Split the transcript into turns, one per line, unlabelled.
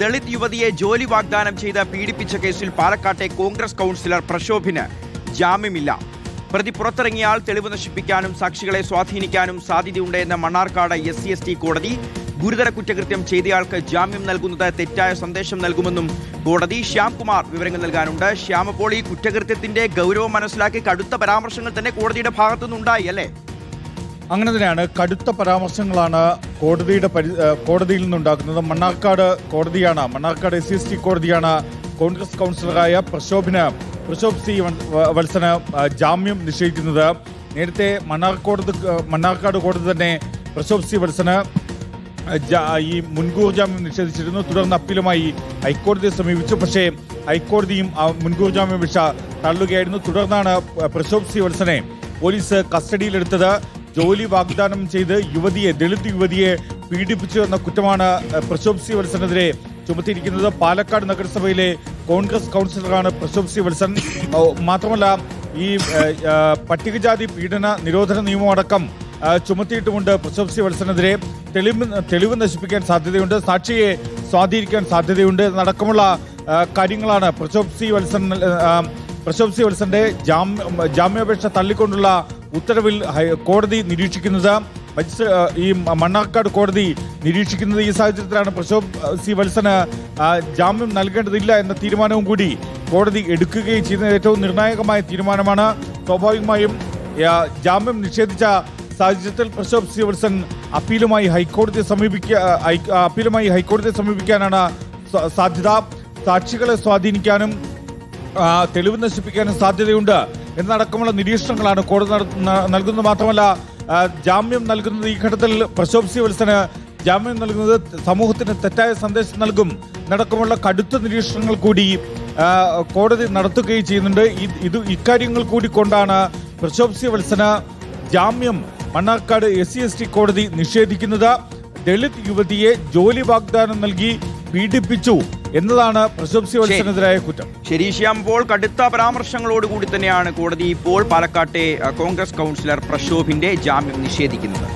ദളിത് യുവതിയെ ജോലി വാഗ്ദാനം ചെയ്ത് പീഡിപ്പിച്ച കേസിൽ പാലക്കാട്ടെ കോൺഗ്രസ് കൗൺസിലർ പ്രശോഭിന് ജാമ്യമില്ല. പ്രതി പുറത്തിറങ്ങിയാൽ തെളിവ് നശിപ്പിക്കാനും സാക്ഷികളെ സ്വാധീനിക്കാനും സാധ്യതയുണ്ടെന്ന മണ്ണാർക്കാട് SC/ST കോടതി. ഗുരുതര കുറ്റകൃത്യം ചെയ്തയാൾക്ക് ജാമ്യം നൽകുന്നത് തെറ്റായ സന്ദേശം നൽകുമെന്നും കോടതി. ശ്യാംകുമാർ വിവരങ്ങൾ നൽകാനുണ്ട്. ശ്യാം, അപ്പോൾ ഈ കുറ്റകൃത്യത്തിന്റെ ഗൗരവം മനസ്സിലാക്കി കടുത്ത പരാമർശങ്ങൾ തന്നെ കോടതിയുടെ ഭാഗത്തുനിന്നുണ്ടായി അല്ലേ?
അങ്ങനെ തന്നെയാണ്. കടുത്ത പരാമർശങ്ങളാണ് കോടതിയിൽ നിന്നുണ്ടാക്കുന്നത്. മണ്ണാർക്കാട് SC/ST കോടതിയാണ് കോൺഗ്രസ് കൗൺസിലറായ പ്രശോഭ് സി വത്സന് ജാമ്യം നിഷേധിക്കുന്നത്. നേരത്തെ മണ്ണാർക്കാട് കോടതി തന്നെ പ്രശോഭ് സി വത്സന് ഈ മുൻകൂർ ജാമ്യം നിഷേധിച്ചിരുന്നു. തുടർന്ന് അപ്പീലുമായി ഹൈക്കോടതിയെ സമീപിച്ചു. പക്ഷേ ഹൈക്കോടതിയും മുൻകൂർ ജാമ്യാപേക്ഷ തള്ളുകയായിരുന്നു. തുടർന്നാണ് പ്രശോഭ് സി വത്സനെ പോലീസ് കസ്റ്റഡിയിലെടുത്തത്. ജോലി വാഗ്ദാനം ചെയ്ത് ദളിത് യുവതിയെ പീഡിപ്പിച്ചു എന്ന കുറ്റമാണ് പ്രശോഭ് സി വത്സനെതിരെ ചുമത്തിയിരിക്കുന്നത്. പാലക്കാട് നഗരസഭയിലെ കോൺഗ്രസ് കൗൺസിലറാണ് പ്രശോഭ് സി വത്സൻ. മാത്രമല്ല, ഈ പട്ടികജാതി പീഡന നിരോധന നിയമമടക്കം ചുമത്തിയിട്ടുമുണ്ട് പ്രശോഭ് സി വത്സനെതിരെ. തെളിവ് നശിപ്പിക്കാൻ സാധ്യതയുണ്ട്, സാക്ഷിയെ സ്വാധീനിക്കാൻ സാധ്യതയുണ്ട് എന്നടക്കമുള്ള കാര്യങ്ങളാണ് പ്രശോഭ് സി വത്സന്റെ ജാമ്യാപേക്ഷ തള്ളിക്കൊണ്ടുള്ള ഉത്തരവിൽ കോടതി നിരീക്ഷിക്കുന്നത്. ഈ മണ്ണാർക്കാട് കോടതി നിരീക്ഷിക്കുന്നത്. ഈ സാഹചര്യത്തിലാണ് പ്രശോഭ് സി വത്സന് ജാമ്യം നൽകേണ്ടതില്ല എന്ന തീരുമാനവും കൂടി കോടതി എടുക്കുകയും ചെയ്യുന്നത്. ഏറ്റവും നിർണായകമായ തീരുമാനമാണ്. സ്വാഭാവികമായും ജാമ്യം നിഷേധിച്ച സാഹചര്യത്തിൽ പ്രശോഭ് സി വത്സൻ അപ്പീലുമായി ഹൈക്കോടതിയെ സമീപിക്കാനാണ് സാധ്യത. സാക്ഷികളെ സ്വാധീനിക്കാനും തെളിവ് നശിപ്പിക്കാനും സാധ്യതയുണ്ട് എന്നടക്കമുള്ള നിരീക്ഷണങ്ങളാണ് കോടതി നൽകുന്നത്. മാത്രമല്ല, ജാമ്യം നൽകുന്നത് ഈ ഘട്ടത്തിൽ പ്രശോഭ് സി വത്സന് ജാമ്യം നൽകുന്നത് സമൂഹത്തിന് തെറ്റായ സന്ദേശം നൽകും എന്നടക്കമുള്ള കടുത്ത നിരീക്ഷണങ്ങൾ കൂടി കോടതി നടത്തുകയും ചെയ്യുന്നുണ്ട്. ഇക്കാര്യങ്ങൾ കൂടി കൊണ്ടാണ് പ്രശോഭ് സി വത്സന് ജാമ്യം മണ്ണാർക്കാട് SC/ST കോടതി നിഷേധിക്കുന്നത്. ദളിത് യുവതിയെ ജോലി വാഗ്ദാനം നൽകി പീഡിപ്പിച്ചു എന്നതാണ് പ്രശോഭ് സി വത്സനെതിരായ കുറ്റം.
ശരി ശ്യാം, ഇപ്പോൾ കടുത്ത പരാമർശങ്ങളോടുകൂടി തന്നെയാണ് കോടതി ഇപ്പോൾ പാലക്കാട്ടെ കോൺഗ്രസ് കൗൺസിലർ പ്രശോഭിന്റെ ജാമ്യം നിഷേധിക്കുന്നത്.